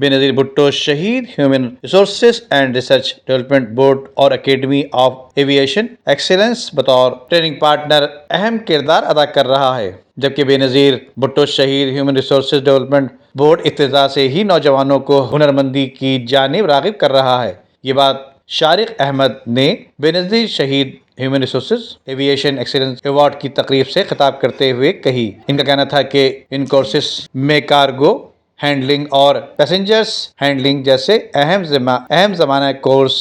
بے نظیر بھٹو شہید human resources and research development board اور اکیڈمی آف ایویشن ایکسیلنس بطور ٹریننگ پارٹنر اہم کردار ادا کر رہا ہے، جبکہ بے نظیر بھٹو شہید ہیومن ریسورسز ڈیولپمنٹ بورڈ ابتدا سے ہی نوجوانوں کو ہنرمندی کی جانب راغب کر رہا ہے۔ یہ بات شارق احمد نے بے نظیر شہید human resources aviation excellence award کی تقریب سے خطاب کرتے ہوئے کہی۔ ان کا کہنا تھا کہ ان کورسز میں کارگو ہینڈلنگ اور پیسنجرز ہینڈلنگ جیسے اہم زمانہ کورس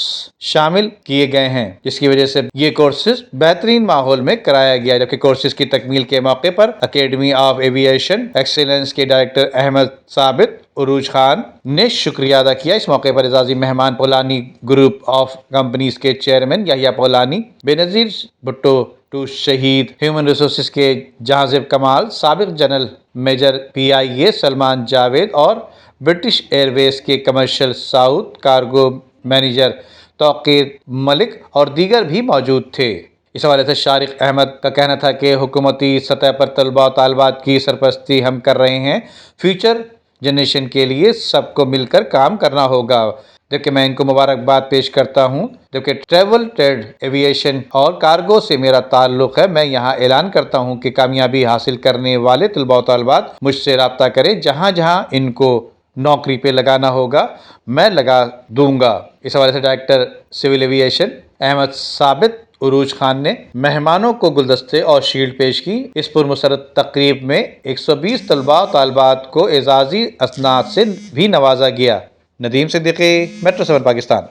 شامل کیے گئے ہیں، جس کی وجہ سے یہ کورسز بہترین ماحول میں کرایا گیا، جبکہ کورسز کی تکمیل کے موقع پر اکیڈمی آف ایویشن ایکسیلنس کے ڈائریکٹر احمد ثابت عروج خان نے شکریہ ادا کیا۔ اس موقع پر اعزازی مہمان پولانی گروپ آف کمپنیز کے چیئرمین یحییٰ پولانی، بے نظیر بھٹو شہید ہیومن ریسورسز کے جہاں کمال، سابق general major PIA Salman Javed اور برٹش ایئر ویز کے commercial south cargo manager Tauqeer Malik اور دیگر بھی موجود تھے۔ اس حوالے سے شارق احمد کا کہنا تھا کہ حکومتی سطح پر طلباء و طالبات کی سرپرستی ہم کر رہے ہیں۔ فیوچر جنریشن کے لیے سب کو مل کر کام کرنا ہوگا، جبکہ میں ان کو مبارکباد پیش کرتا ہوں۔ جبکہ ٹریول، ٹریڈ، ایویشن اور کارگو سے میرا تعلق ہے، میں یہاں اعلان کرتا ہوں کہ کامیابی حاصل کرنے والے طلباء و طالبات مجھ سے رابطہ کریں۔ جہاں جہاں ان کو نوکری پہ لگانا ہوگا میں لگا دوں گا۔ اس حوالے سے ڈائریکٹر سول ایویشن احمد ثابت عروج خان نے مہمانوں کو گلدستے اور شیلڈ پیش کی۔ اس پرمسرت تقریب میں 120 طلباء و طالبات کو اعزازی اسناد سے بھی نوازا گیا۔ ندیم صدیقی، میٹرو 7 پاکستان۔